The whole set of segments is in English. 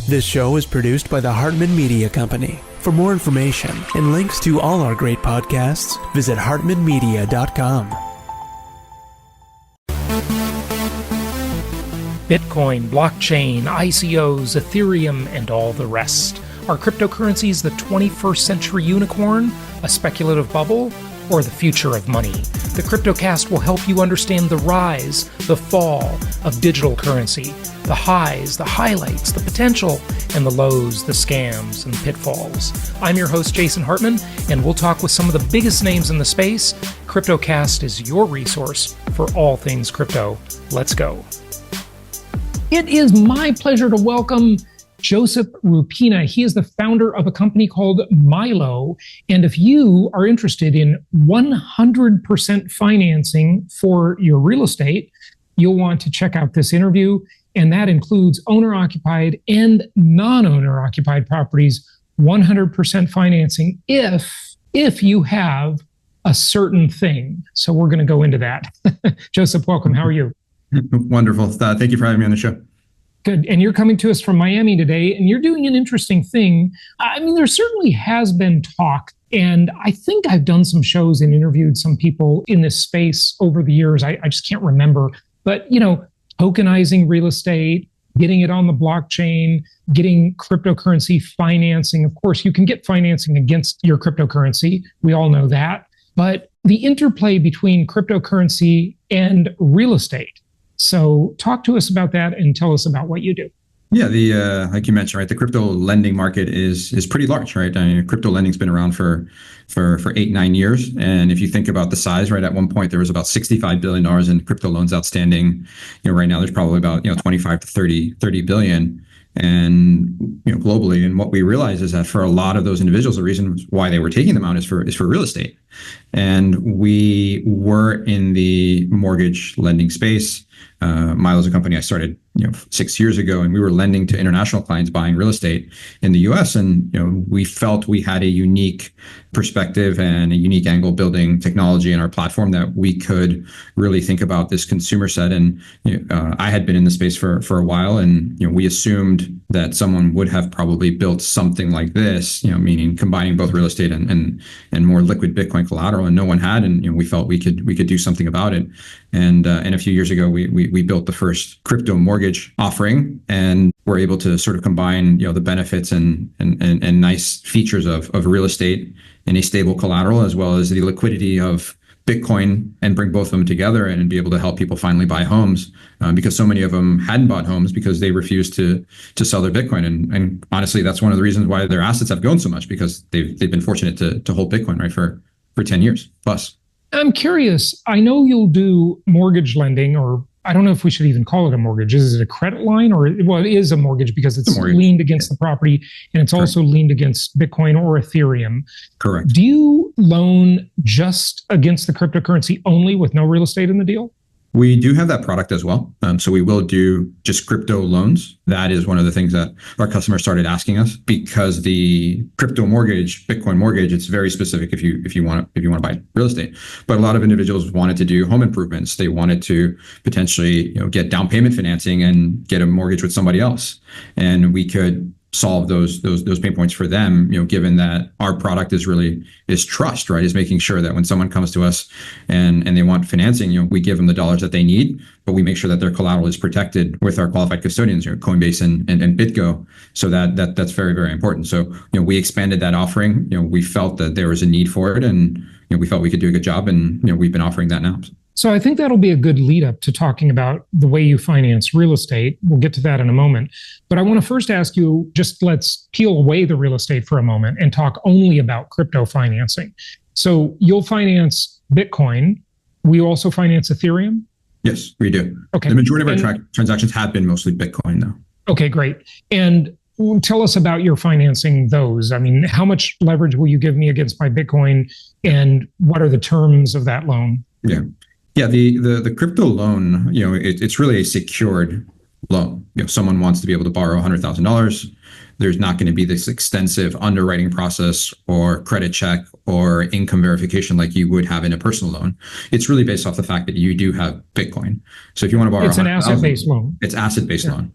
This show is produced by the Hartman Media Company. For more information and links to all our great podcasts, visit hartmanmedia.com. Bitcoin, blockchain, ICOs, Ethereum, and all the rest. Are cryptocurrencies the 21st century unicorn, a speculative bubble, or the future of money? The CryptoCast will help you understand the rise, the fall of digital currency, the highs, the highlights, the potential, and the lows, the scams, and pitfalls. I'm your host, Jason Hartman, and we'll talk with some of the biggest names in the space. CryptoCast is your resource for all things crypto. Let's go. It is my pleasure to welcome Josip Rupena. He is the founder of a company called Milo. And if you are interested in 100% financing for your real estate, you'll want to check out this interview. And that includes owner-occupied and non-owner-occupied properties, 100% financing if you have a certain thing. So we're going to go into that. Josip, welcome. How are you? Wonderful. Thank you for having me on the show. Good. And you're coming to us from Miami today, and you're doing an interesting thing. I mean, there certainly has been talk, and I think I've done some shows and interviewed some people in this space over the years. I just can't remember. But, tokenizing real estate, getting it on the blockchain, getting cryptocurrency financing. Of course, you can get financing against your cryptocurrency. We all know that. But the interplay between cryptocurrency and real estate. So talk to us about that and tell us about what you do. Yeah, like you mentioned, right, the crypto lending market is pretty large, right? I mean, crypto lending's been around for 8-9 years. And if you think about the size, right, at one point there was about $65 billion in crypto loans outstanding. Right now there's probably about 25 to 30 billion. And globally, and what we realize is that for a lot of those individuals, the reason why they were taking them out is for real estate. And we were in the mortgage lending space. Milo is a company I started 6 years ago, and we were lending to international clients buying real estate in the U.S. And we felt we had a unique perspective and a unique angle building technology in our platform that we could really think about this consumer set. And I had been in the space for a while, and we assumed that someone would have probably built something like this, meaning combining both real estate and more liquid Bitcoin collateral, and no one had. And we felt we could do something about it. And a few years ago, we built the first crypto mortgage offering, and we're able to sort of combine the benefits and nice features of real estate and a stable collateral, as well as the liquidity of Bitcoin, and bring both of them together and be able to help people finally buy homes, because so many of them hadn't bought homes because they refused to sell their Bitcoin. And honestly, that's one of the reasons why their assets have grown so much, because they've been fortunate to hold Bitcoin, right, for 10 years plus. I'm curious. I know you'll do mortgage lending, or I don't know if we should even call it a mortgage. Is it a credit line? Well, it is a mortgage because it's leaned against the property, and it's also leaned against Bitcoin or Ethereum. Correct. Do you loan just against the cryptocurrency only with no real estate in the deal? We do have that product as well. So we will do just crypto loans. That is one of the things that our customers started asking us, because the crypto mortgage, Bitcoin mortgage, it's very specific if you want to buy real estate. But a lot of individuals wanted to do home improvements. They wanted to potentially get down payment financing and get a mortgage with somebody else. And we could solve those pain points for them, given that our product is trust, right? Is making sure that when someone comes to us and they want financing, we give them the dollars that they need, but we make sure that their collateral is protected with our qualified custodians, Coinbase and BitGo. So that's very, very important. So, we expanded that offering. We felt that there was a need for it, and we felt we could do a good job, and we've been offering that now. So I think that'll be a good lead up to talking about the way you finance real estate. We'll get to that in a moment. But I want to first ask you, just let's peel away the real estate for a moment and talk only about crypto financing. So you'll finance Bitcoin. We also finance Ethereum? Yes, we do. Okay. The majority of our transactions have been mostly Bitcoin, though. Okay, great. And tell us about your financing those. I mean, how much leverage will you give me against my Bitcoin, and what are the terms of that loan? Yeah, the crypto loan, it's really a secured loan. If someone wants to be able to borrow $100,000, there's not going to be this extensive underwriting process or credit check or income verification like you would have in a personal loan. It's really based off the fact that you do have Bitcoin. So if you want to borrow, it's an asset-based loan. It's asset-based loan.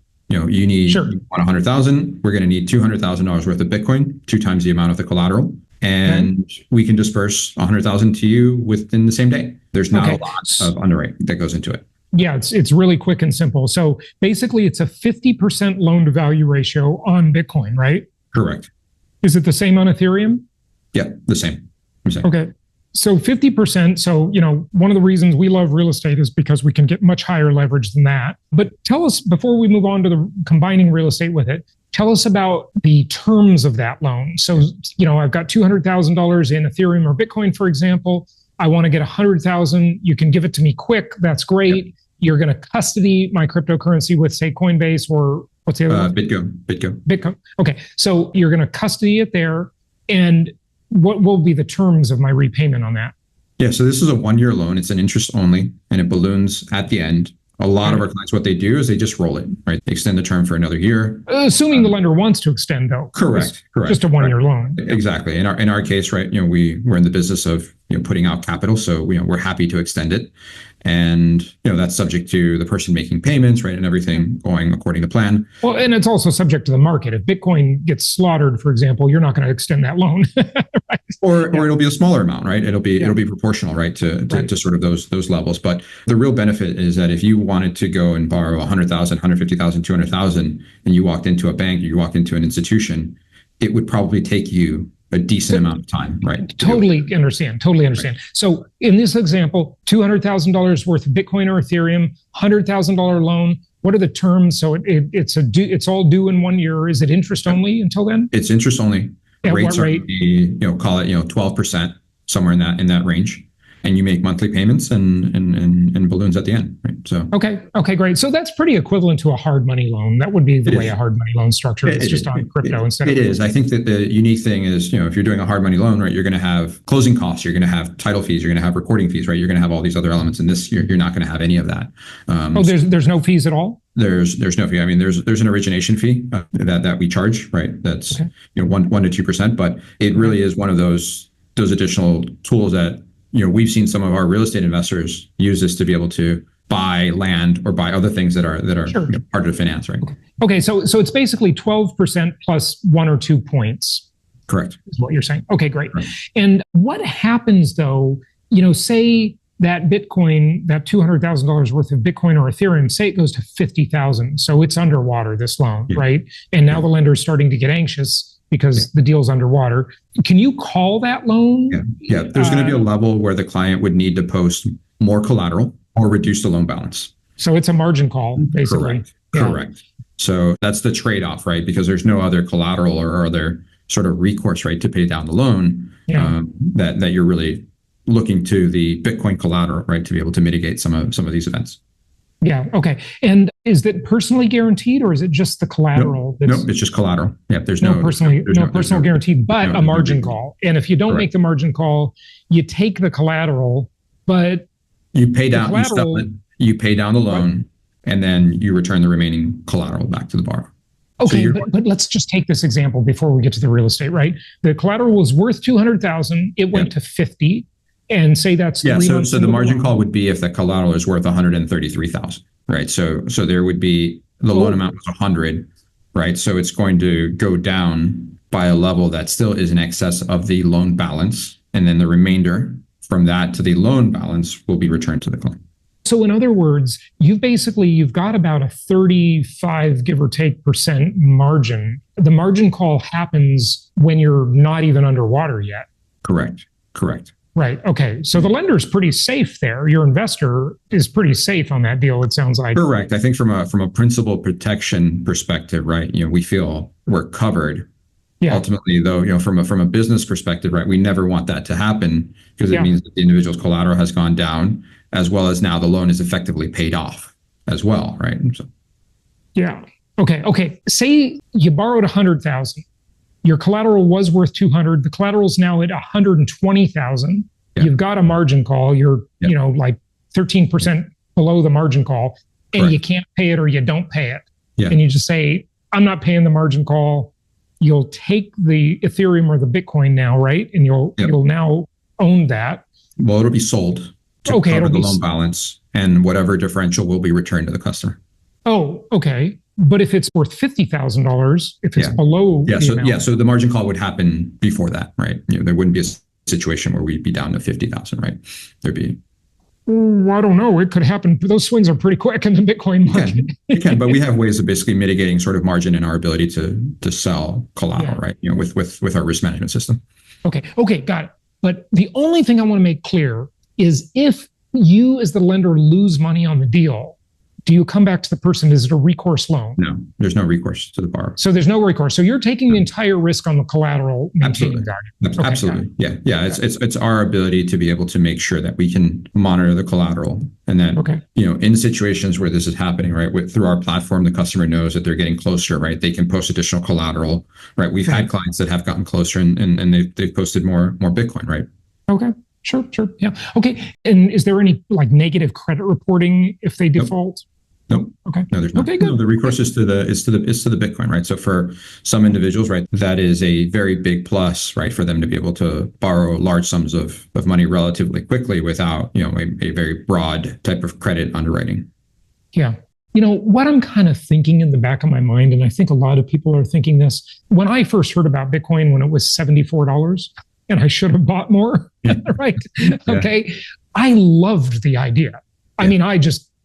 you need Sure. you want 100,000. We're going to need $200,000 worth of Bitcoin, 2 times the amount of the collateral, and we can disperse 100,000 to you within the same day. There's not a lot of underwriting that goes into it. Yeah, it's really quick and simple. So basically, it's a 50% loan to value ratio on Bitcoin, right? Correct. Is it the same on Ethereum? Yeah, the same. Okay. So 50%. So, one of the reasons we love real estate is because we can get much higher leverage than that. But tell us, before we move on to the combining real estate with it, tell us about the terms of that loan. So, I've got $200,000 in Ethereum or Bitcoin, for example. I want to get 100,000. You can give it to me quick. That's great. Yep. You're going to custody my cryptocurrency with, say, Coinbase or what's the other one? Bitcoin. Okay. So you're going to custody it there. And what will be the terms of my repayment on that? Yeah. So this is a 1-year loan. It's an interest only, and it balloons at the end. A lot of our clients, what they do is they just roll it, right? They extend the term for another year. Assuming the lender wants to extend, though. Correct. Just a 1-year loan. Exactly. In our case, right, we're in the business of putting out capital, so we're happy to extend it, and that's subject to the person making payments, right, and everything going according to plan. Well, and it's also subject to the market. If Bitcoin gets slaughtered, for example, you're not going to extend that loan, right? Or it'll be a smaller amount, right? It'll be proportional, right, to sort of those levels. But the real benefit is that if you wanted to go and borrow 100,000, 150,000, 200,000, and you walked into a bank, or you walked into an institution, it would probably take you a decent amount of time, right? Totally understand. Right. So in this example, $200,000 worth of Bitcoin or Ethereum, $100,000 loan. What are the terms? So it's all due in 1 year. Is it interest only until then? It's interest only. At Rates what rate? are, call it 12%, somewhere in that range. And you make monthly payments and balloons at the end, right? So okay, great. So that's pretty equivalent to a hard money loan. That would be the way a hard money loan structure is, just on crypto instead of. It is. I think that the unique thing is, if you're doing a hard money loan, right, you're going to have closing costs, you're going to have title fees, you're going to have recording fees, right? You're going to have all these other elements. In this, you're not going to have any of that. There's no fees at all. There's no fee. I mean, there's an origination fee that we charge, right? That's 1 to 2%, but it really is one of those additional tools that. We've seen some of our real estate investors use this to be able to buy land or buy other things that are part of the finance, right? Okay, so it's basically 12% plus 1 or 2 points. Correct. Is what you're saying. Okay, great. Right. And what happens though, say that Bitcoin, that $200,000 worth of Bitcoin or Ethereum, say it goes to 50,000. So it's underwater, this loan, right? And now the lender is starting to get anxious because the deal's underwater. Can you call that loan? Yeah. There's going to be a level where the client would need to post more collateral or reduce the loan balance. So it's a margin call, basically. Correct. So that's the trade-off, right? Because there's no other collateral or other sort of recourse, right, to pay down the loan. That you're really looking to the Bitcoin collateral, right, to be able to mitigate some of these events. Yeah. Okay. And is it personally guaranteed, or is it just the collateral? Nope, it's just collateral. Yeah. There's no personal guarantee, but a margin call. And if you don't make the margin call, you take the collateral, but you pay down. You pay down the loan, and then you return the remaining collateral back to the borrower. Okay, but let's just take this example before we get to the real estate. Right, the collateral was worth 200,000. It went to 50. And say that's 3 months. So the margin call would be if the collateral is worth 133,000, right? So there would be the loan amount was 100, right? So it's going to go down by a level that still is in excess of the loan balance, and then the remainder from that to the loan balance will be returned to the client. So in other words, you've got about a 35, give or take, % margin. The margin call happens when you're not even underwater yet. Correct. Right. Okay. So the lender's pretty safe there. Your investor is pretty safe on that deal, it sounds like. Correct. I think from a principal protection perspective, right, we feel we're covered. Yeah. Ultimately, though, from a business perspective, right, we never want that to happen because it means that the individual's collateral has gone down, as well as now the loan is effectively paid off as well, right? So. Yeah. Okay. Say you borrowed 100,000. Your collateral was worth 200. The collateral's now at 120,000. Yeah. You've got a margin call. You're, like 13% below the margin call, and you can't pay it or you don't pay it. Yeah. And you just say, I'm not paying the margin call. You'll take the Ethereum or the Bitcoin now, right? And you'll now own that. Well, it'll be sold to cover the loan balance, and whatever differential will be returned to the customer. Oh, okay. But if it's worth $50,000, if it's below the amount. So the margin call would happen before that, right? There wouldn't be a situation where we'd be down to 50,000, right? There'd be. I don't know. It could happen. Those swings are pretty quick in the Bitcoin market. You can, but we have ways of basically mitigating sort of margin in our ability to sell collateral, right? With our risk management system. Okay, got it. But the only thing I want to make clear is if you as the lender lose money on the deal, do you come back to the person? Is it a recourse loan? No, there's no recourse to the borrower. So there's no recourse. So you're taking the entire risk on the collateral maintaining value. Absolutely. Yeah. It's our ability to be able to make sure that we can monitor the collateral. And then, in situations where this is happening, right, through our platform, the customer knows that they're getting closer, right? They can post additional collateral, right? We've had clients that have gotten closer and they've posted more Bitcoin, right? Okay. Sure. Yeah. Okay. And is there any like negative credit reporting if they default? Nope. Okay. No, there's not. Okay, good. No, the recourse is to the Bitcoin, right? So for some individuals, right, that is a very big plus, right, for them to be able to borrow large sums of money relatively quickly without, a very broad type of credit underwriting. Yeah. What I'm kind of thinking in the back of my mind, and I think a lot of people are thinking this, when I first heard about Bitcoin when it was $74, and I should have bought more, right? Okay. I loved the idea. I mean,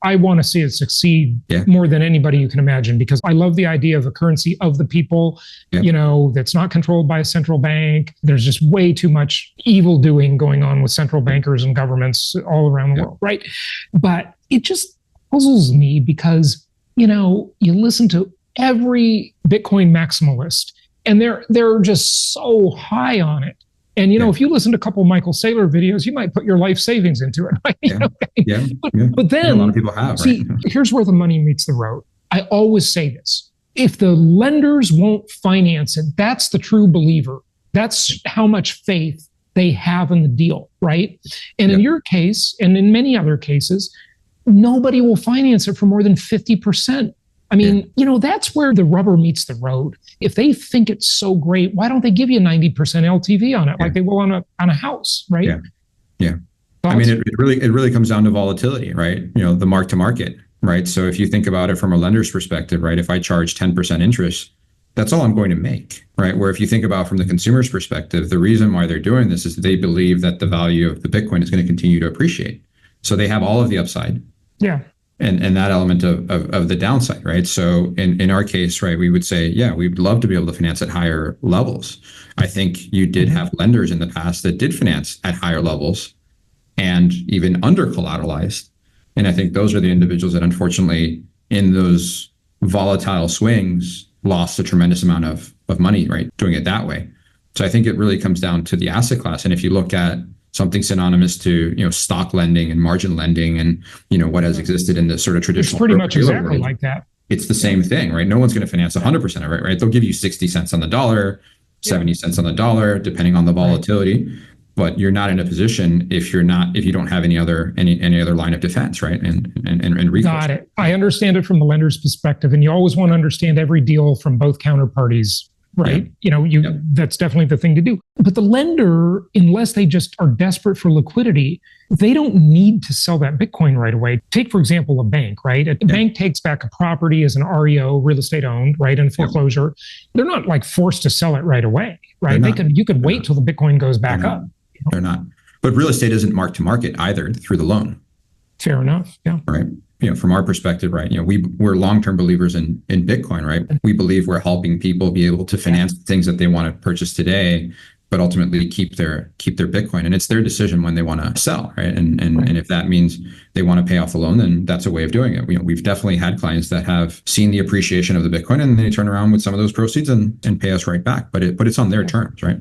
I want to see it succeed more than anybody you can imagine, because I love the idea of a currency of the people, that's not controlled by a central bank. There's just way too much evil doing going on with central bankers and governments all around the world, right? But it just puzzles me because, you listen to every Bitcoin maximalist and they're just so high on it. And, if you listen to a couple of Michael Saylor videos, you might put your life savings into it. Right? But then, a lot of people have. See, here's where the money meets the road. I always say this. If the lenders won't finance it, that's the true believer. That's how much faith they have in the deal, right? And in your case, and in many other cases, nobody will finance it for more than 50%. I mean, that's where the rubber meets the road. If they think it's so great, why don't they give you 90% LTV on it like they will on a house, right? Yeah. I mean, it really comes down to volatility, right? The mark to market, right? So if you think about it from a lender's perspective, right? If I charge 10% interest, that's all I'm going to make, right? Where if you think about from the consumer's perspective, the reason why they're doing this is they believe that the value of the Bitcoin is going to continue to appreciate. So they have all of the upside. Yeah. And that element of the downside, right? So in our case, right, we would say, we'd love to be able to finance at higher levels. I think you did have lenders in the past that did finance at higher levels and even under collateralized. And I think those are the individuals that unfortunately in those volatile swings lost a tremendous amount of money, right, doing it that way. So I think it really comes down to the asset class. And if you look at something synonymous to, stock lending and margin lending and, what has existed in the sort of traditional. It's pretty much exactly world, like that. It's the same thing, right? No one's going to finance 100% of it, right? They'll give you 60 cents on the dollar, 70 cents on the dollar, depending on the volatility. Right. But you're not in a position if you don't have any other line of defense, right? And recourse. Got it. I understand it from the lender's perspective, and you always want to understand every deal from both counterparties. Right. That's definitely the thing to do. But the lender, unless they just are desperate for liquidity, they don't need to sell that Bitcoin right away. Take, for example, a bank, right? A bank takes back a property as an REO, real estate owned, right? In foreclosure. They're not like forced to sell it right away, right? You could wait till the Bitcoin goes back up. They're not. But real estate isn't marked to market either through the loan. Fair enough. Yeah. Right. From our perspective, right, we're long-term believers in Bitcoin, right? We believe we're helping people be able to finance things that they want to purchase today, but ultimately keep their Bitcoin. And it's their decision when they want to sell, right? And if that means they want to pay off the loan, then that's a way of doing it. We've definitely had clients that have seen the appreciation of the Bitcoin and they turn around with some of those proceeds and pay us right back. But it's on their terms, right?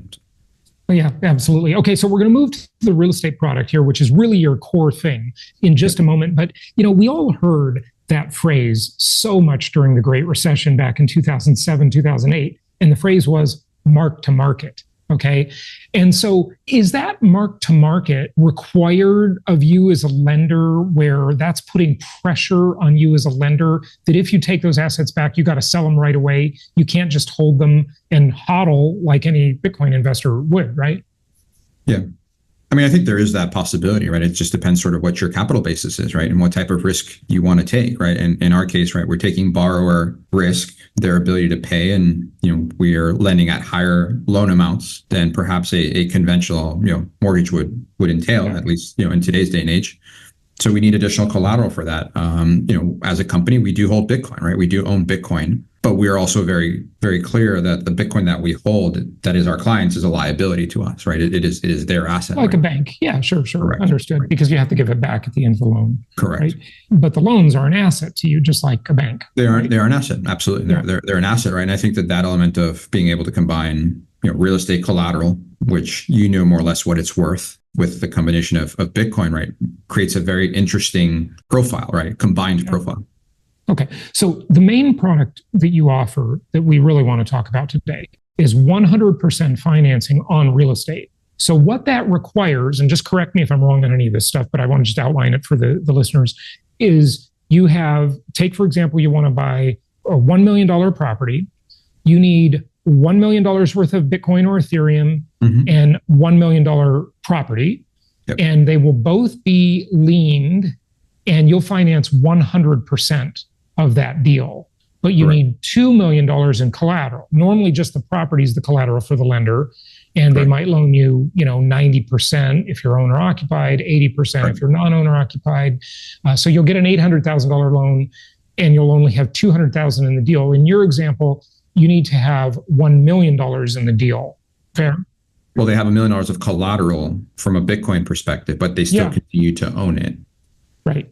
Yeah, absolutely. Okay, so we're going to move to the real estate product here, which is really your core thing in just a moment. But, we all heard that phrase so much during the Great Recession back in 2007, 2008. And the phrase was mark to market. Okay. And so is that mark to market required of you as a lender, where that's putting pressure on you as a lender that if you take those assets back, you got to sell them right away. You can't just hold them and hodl like any Bitcoin investor would, right? Yeah. I mean, I think there is that possibility, right? It just depends sort of what your capital basis is, right? And what type of risk you want to take, right? And in our case, right, we're taking borrower risk, their ability to pay, and, we are lending at higher loan amounts than perhaps a conventional, mortgage would entail, at least, in today's day and age. So we need additional collateral for that. As a company, we do hold Bitcoin, right? We do own Bitcoin, but we are also very, very clear that the Bitcoin that we hold, that is our clients, is a liability to us, right? It is their asset. Like right? a bank. Yeah, sure. Correct. Understood. Right. Because you have to give it back at the end of the loan. Correct. Right? But the loans are an asset to you, just like a bank. They are an asset. Absolutely. Yeah. They're an asset, right? And I think that element of being able to combine, real estate collateral, which more or less what it's worth, with the combination of Bitcoin, right, creates a very interesting profile, right? Combined profile. Okay. So the main product that you offer that we really want to talk about today is 100% financing on real estate. So what that requires, and just correct me if I'm wrong on any of this stuff, but I want to just outline it for the listeners, is take, for example, you want to buy a $1 million property. You need $1 million worth of Bitcoin or Ethereum and $1 million property. Yep. And they will both be liened, and you'll finance 100% of that deal. But you need $2 million in collateral. Normally just the property is the collateral for the lender. And they might loan you, 90% if you're owner occupied, 80% if you're non-owner occupied. So you'll get an $800,000 loan, and you'll only have $200,000 in the deal. In your example, you need to have $1 million in the deal. Fair? Well, they have $1 million of collateral from a Bitcoin perspective, but they still continue to own it, right?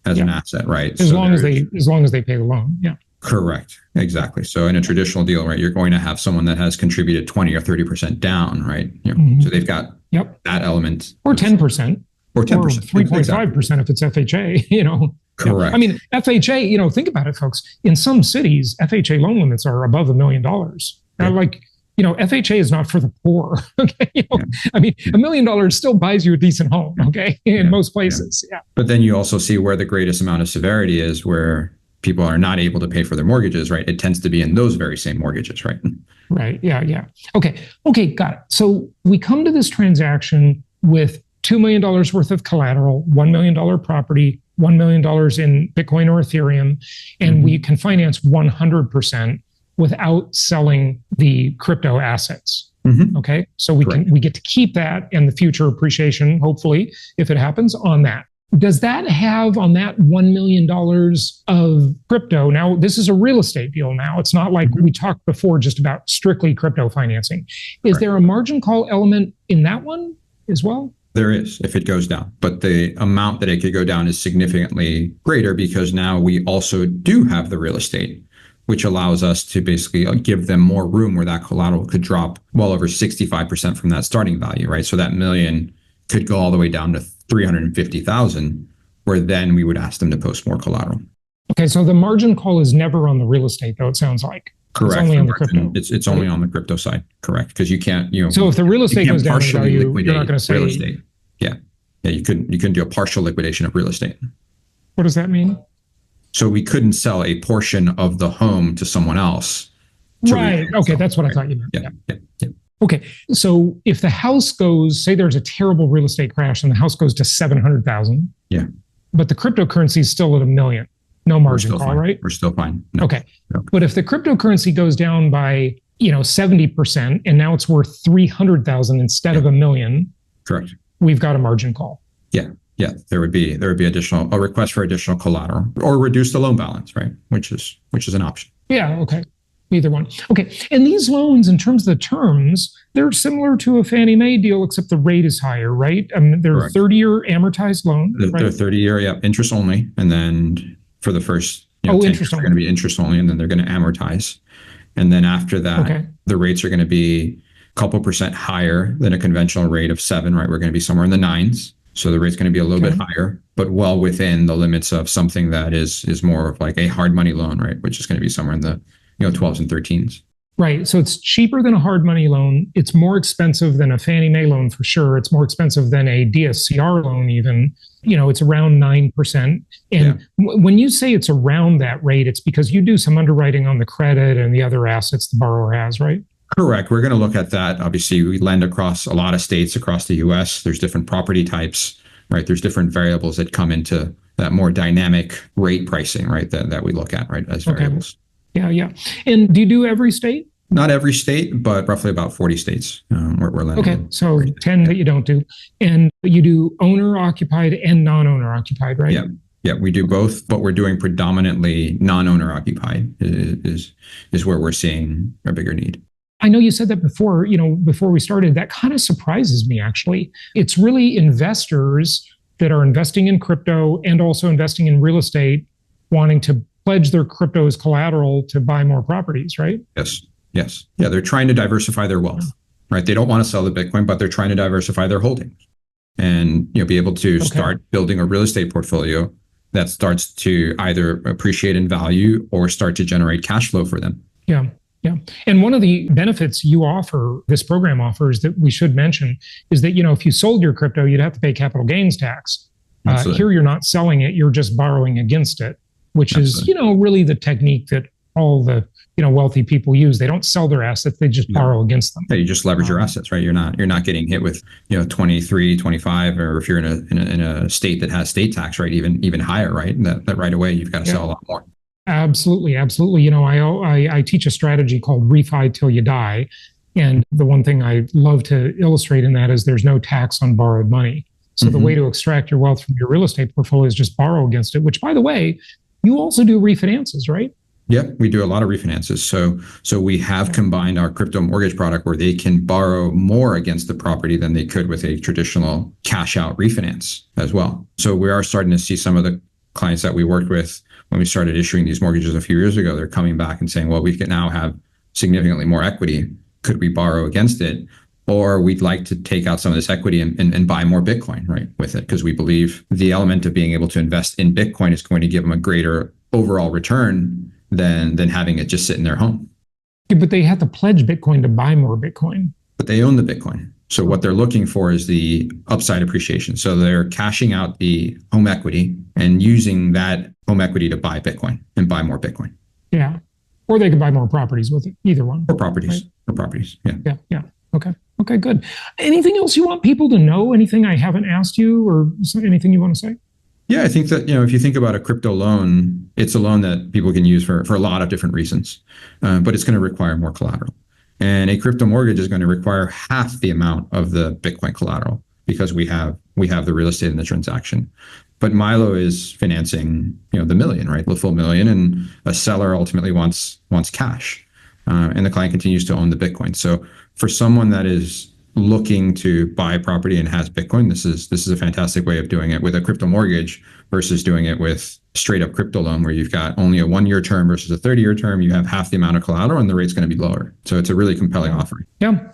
As an asset, right? As long as they pay the loan, Correct, exactly. So in a traditional deal, right, you're going to have someone that has contributed 20 or 30% down, right? So they've got that element, or 10%, or 10%, or 3.5% if it's FHA, Correct. Yeah. I mean, FHA, think about it, folks. In some cities, FHA loan limits are above $1 million. FHA is not for the poor. Okay. I mean, $1 million still buys you a decent home. Okay. In most places. Yeah. But then you also see where the greatest amount of severity is, where people are not able to pay for their mortgages, right? It tends to be in those very same mortgages, right? Right. Yeah. Okay. Got it. So we come to this transaction with $2 million worth of collateral, $1 million property, $1 million in Bitcoin or Ethereum, and we can finance 100% without selling the crypto assets. Okay, so we get to keep that and the future appreciation, hopefully, if it happens, on that. Does that have on that $1 million of crypto? Now, this is a real estate deal now. It's not like we talked before just about strictly crypto financing. Is there a margin call element in that one as well? There is, if it goes down, but the amount that it could go down is significantly greater, because now we also do have the real estate, which allows us to basically give them more room where that collateral could drop well over 65% from that starting value, right? So that $1 million could go all the way down to $350,000, where then we would ask them to post more collateral. Okay, so the margin call is never on the real estate, though, it sounds like. Correct. It's only on the crypto. It's only on the crypto side. Correct. Because you can't, So if the real estate goes down in value, you're not going to say real estate. Yeah. You couldn't do a partial liquidation of real estate. What does that mean? So we couldn't sell a portion of the home to someone else. Right. Okay. That's what I thought you meant. Yeah. Okay. So if the house goes, say there's a terrible real estate crash and the house goes to 700,000. Yeah. But the cryptocurrency is still at $1 million. No margin call, fine. Right? We're still fine. No. Okay. But if the cryptocurrency goes down by, 70%, and now it's worth 300,000 instead of $1 million. Correct. We've got a margin call. Yeah. There would be a request for additional collateral, or reduce the loan balance, right? Which is an option. Yeah. Okay. Either one. Okay. And these loans, in terms of the terms, they're similar to a Fannie Mae deal, except the rate is higher, right? They're a 30-year amortized loan. They're 30-year, interest only, and then for the first, interest only. They're going to be interest only, and then they're going to amortize, and then after that, the rates are going to be a couple percent higher than a conventional rate of 7%, right? We're going to be somewhere in the 9s. So the rate's going to be a little bit higher, but well within the limits of something that is more of like a hard money loan, right? Which is going to be somewhere in the 12s and 13s. Right. So it's cheaper than a hard money loan. It's more expensive than a Fannie Mae loan for sure. It's more expensive than a DSCR loan even. It's around 9%. And when you say it's around that rate, it's because you do some underwriting on the credit and the other assets the borrower has, right? Correct. We're going to look at that. Obviously, we lend across a lot of states across the US. There's different property types, right? There's different variables that come into that more dynamic rate pricing, right? That we look at, right, as variables. Yeah, yeah. And do you do every state? Not every state, but roughly about 40 states we're lending. Okay, so 10 that you don't do. And you do owner occupied and non-owner occupied, right? Yeah. Yeah, we do both, but we're doing predominantly non-owner occupied is where we're seeing a bigger need. I know you said that before, before we started. That kind of surprises me, actually. It's really investors that are investing in crypto and also investing in real estate, wanting to pledge their crypto as collateral to buy more properties, right? Yes. Yes. Yeah, they're trying to diversify their wealth, right? They don't want to sell the Bitcoin, but they're trying to diversify their holdings and be able to start building a real estate portfolio that starts to either appreciate in value or start to generate cash flow for them. Yeah. Yeah. And one of the benefits you offer, this program offers, that we should mention is that, if you sold your crypto, you'd have to pay capital gains tax. Here, you're not selling it, you're just borrowing against it, which is, really the technique that all the, wealthy people use. They don't sell their assets, they just borrow against them. Yeah, you just leverage your assets, right? You're not getting hit with, 23, 25, or if you're in a state that has state tax, right, even higher, right? That right away, you've got to sell a lot more. Absolutely. Absolutely. I teach a strategy called refi till you die. And the one thing I love to illustrate in that is there's no tax on borrowed money. So the way to extract your wealth from your real estate portfolio is just borrow against it, which, by the way, you also do refinances, right? Yep, we do a lot of refinances. So we have combined our crypto mortgage product where they can borrow more against the property than they could with a traditional cash out refinance as well. So we are starting to see some of the clients that we worked with when we started issuing these mortgages a few years ago, they're coming back and saying, well, we can now have significantly more equity. Could we borrow against it? Or we'd like to take out some of this equity and buy more Bitcoin, right, with it, because we believe the element of being able to invest in Bitcoin is going to give them a greater overall return than having it just sit in their home. Yeah, but they have to pledge Bitcoin to buy more Bitcoin. But they own the Bitcoin. So what they're looking for is the upside appreciation. So they're cashing out the home equity and using that home equity to buy Bitcoin and buy more Bitcoin. Yeah. Or they could buy more properties with it, either one. Or properties. Right? Or properties. Yeah. Yeah. Yeah. Okay, good. Anything else you want people to know? Anything I haven't asked you, or anything you want to say? Yeah, I think that, if you think about a crypto loan, it's a loan that people can use for a lot of different reasons, but it's going to require more collateral. And a crypto mortgage is going to require half the amount of the Bitcoin collateral because we have the real estate in the transaction. But Milo is financing, the million, right? The full million, and a seller ultimately wants cash, and the client continues to own the Bitcoin. So for someone that is looking to buy property and has Bitcoin, this is a fantastic way of doing it with a crypto mortgage versus doing it with straight up crypto loan where you've got only a 1-year term versus a 30-year term. You have half the amount of collateral and the rate's going to be lower. So it's a really compelling offering. Yeah.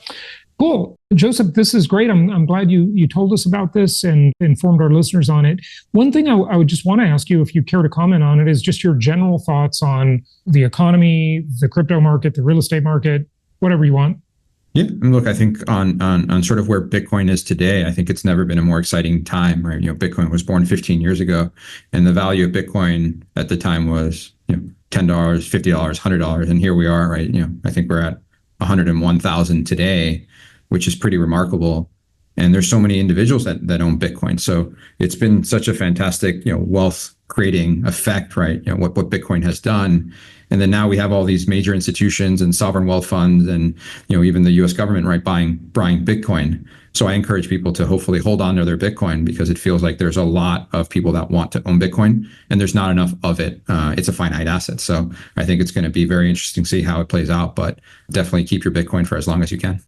Cool. Josip, this is great. I'm glad you told us about this and informed our listeners on it. One thing I would just want to ask you, if you care to comment on it, is just your general thoughts on the economy, the crypto market, the real estate market, whatever you want. Yeah, and look, I think on sort of where Bitcoin is today, I think it's never been a more exciting time, right? Bitcoin was born 15 years ago, and the value of Bitcoin at the time was, $10, $50, $100, and here we are, right? I think we're at 101,000 today, which is pretty remarkable. And there's so many individuals that own Bitcoin, so it's been such a fantastic, wealth creating effect, right? What Bitcoin has done. And then now we have all these major institutions and sovereign wealth funds and, even the US government, right, buying Bitcoin. So I encourage people to hopefully hold on to their Bitcoin because it feels like there's a lot of people that want to own Bitcoin and there's not enough of it. It's a finite asset. So I think it's going to be very interesting to see how it plays out, but definitely keep your Bitcoin for as long as you can.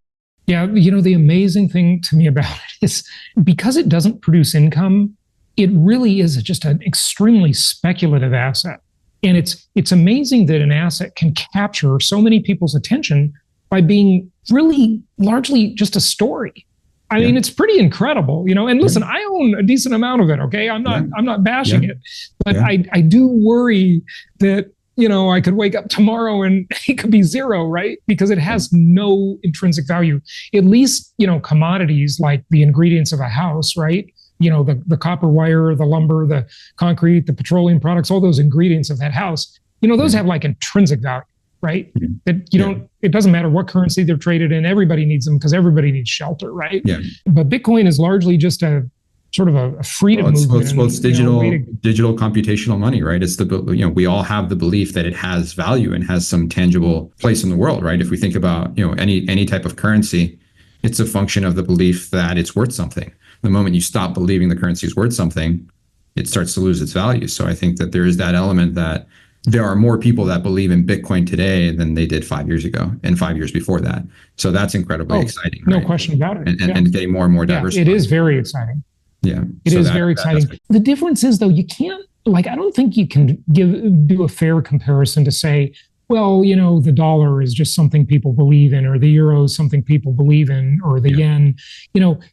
Yeah. The amazing thing to me about it is because it doesn't produce income, it really is just an extremely speculative asset. And it's amazing that an asset can capture so many people's attention by being really largely just a story. I mean, it's pretty incredible, and listen, I own a decent amount of it. Okay. I'm not bashing it, but I do worry that, I could wake up tomorrow and it could be zero, right? Because it has no intrinsic value. At least, commodities like the ingredients of a house, right? The copper wire, the lumber, the concrete, the petroleum products, all those ingredients of that house, those have like intrinsic value. right? That it doesn't matter what currency they're traded in, everybody needs them because everybody needs shelter, right? Yeah. But Bitcoin is largely just a sort of a freedom movement. It's digital computational money, right? It's we all have the belief that it has value and has some tangible place in the world, right? If we think about, any type of currency, it's a function of the belief that it's worth something. The moment you stop believing the currency is worth something, it starts to lose its value. So I think that there is that element that there are more people that believe in Bitcoin today than they did 5 years ago and 5 years before that. So that's incredibly exciting. No right? question about it. And getting more and more diverse. It is very exciting. Yeah. It is very exciting. The difference is, though, you can't, I don't think you can do a fair comparison to say, well, the dollar is just something people believe in, or the euro is something people believe in, or the yen.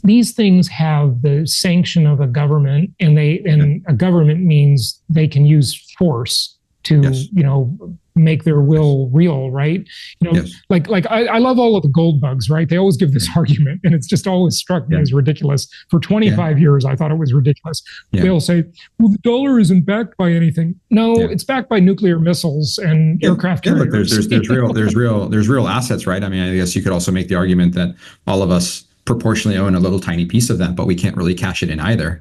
These things have the sanction of a government, and a government means they can use force to, make their will real, right? I love all of the gold bugs, right? They always give this argument, and it's just always struck me as ridiculous. For 25 years, I thought it was ridiculous. They'll say, well, the dollar isn't backed by anything. No, it's backed by nuclear missiles and aircraft carriers. There's real assets, right? I mean, I guess you could also make the argument that all of us proportionally own a little tiny piece of that, but we can't really cash it in either.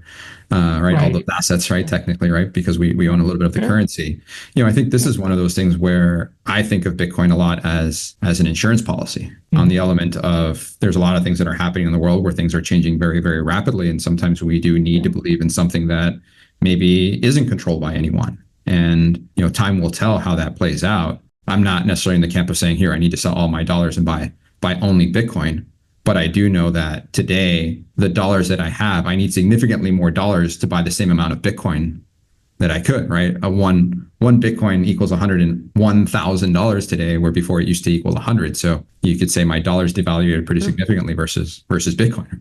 Right? All those assets, right? Technically, right? Because we own a little bit of the currency. I think this is one of those things where I think of Bitcoin a lot as an insurance policy on the element of there's a lot of things that are happening in the world where things are changing very, very rapidly. And sometimes we do need to believe in something that maybe isn't controlled by anyone. And, time will tell how that plays out. I'm not necessarily in the camp of saying, here, I need to sell all my dollars and buy only Bitcoin. But I do know that today, the dollars that I have, I need significantly more dollars to buy the same amount of Bitcoin that I could, right? One Bitcoin equals $101,000 today, where before it used to equal 100. So you could say my dollars devalued pretty significantly versus Bitcoin.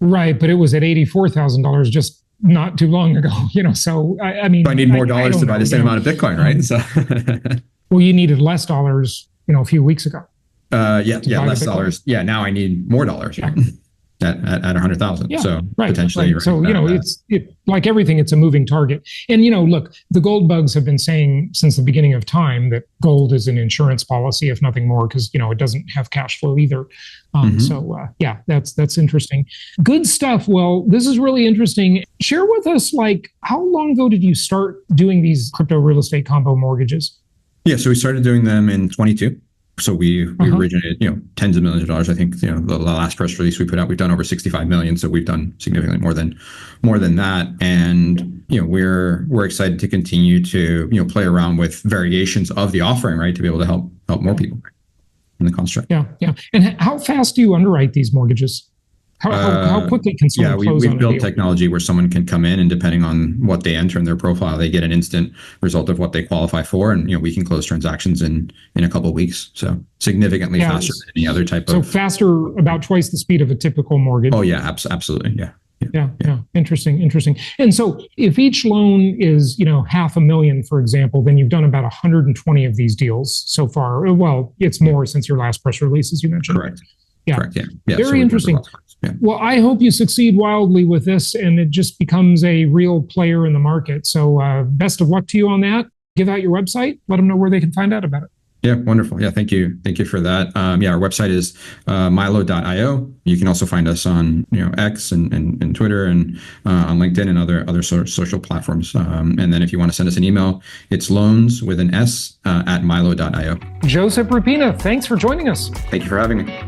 Right, but it was at $84,000 just not too long ago, So I mean, I need more dollars to buy the same amount of Bitcoin, right? So, well, you needed less dollars, a few weeks ago. Less dollars. Yeah, now I need more dollars at 100,000. So potentially, right. So it's like everything, it's a moving target. And look, the gold bugs have been saying since the beginning of time that gold is an insurance policy, if nothing more, because it doesn't have cash flow either. So that's interesting. Good stuff. Well, this is really interesting. Share with us, how long ago did you start doing these crypto real estate combo mortgages? Yeah, so we started doing them in 22. So we originated, tens of millions of dollars. I think, the last press release we put out, we've done over 65 million. So we've done significantly more than that. And, we're excited to continue to, play around with variations of the offering, right? To be able to help more people in the construct. Yeah. And how fast do you underwrite these mortgages? How quickly can someone close on a deal? We've built technology where someone can come in, and depending on what they enter in their profile, they get an instant result of what they qualify for, and we can close transactions in a couple of weeks. So significantly faster than any other type of. So faster, about twice the speed of a typical mortgage. Oh yeah, absolutely, yeah. Yeah. Interesting. And so if each loan is, $500,000, for example, then you've done about 120 of these deals so far. Well, it's more since your last press release, as you mentioned. Correct. Yeah. Correct. Yeah. Very interesting. Yeah. Well, I hope you succeed wildly with this and it just becomes a real player in the market. So best of luck to you on that. Give out your website. Let them know where they can find out about it. Yeah, wonderful. Yeah, thank you for that. Our website is milo.io. You can also find us on X and Twitter and on LinkedIn and other social platforms. And then if you want to send us an email, it's loans with an S at milo.io. Josip Rupena, thanks for joining us. Thank you for having me.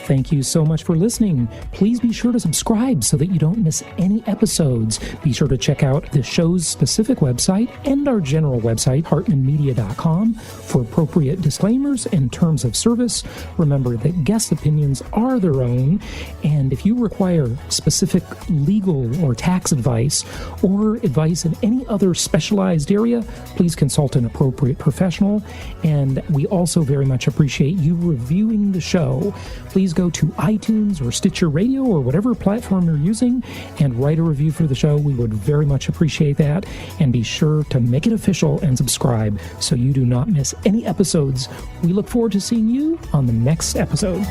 Thank you so much for listening. Please be sure to subscribe so that you don't miss any episodes. Be sure to check out the show's specific website and our general website, hartmanmedia.com, for appropriate disclaimers and terms of service. Remember that guest opinions are their own, and if you require specific legal or tax advice or advice in any other specialized area, please consult an appropriate professional. And we also very much appreciate you reviewing the show. Please go to iTunes or Stitcher Radio or whatever platform you're using and write a review for the show. We would very much appreciate that. And be sure to make it official and subscribe so you do not miss any episodes. We look forward to seeing you on the next episode.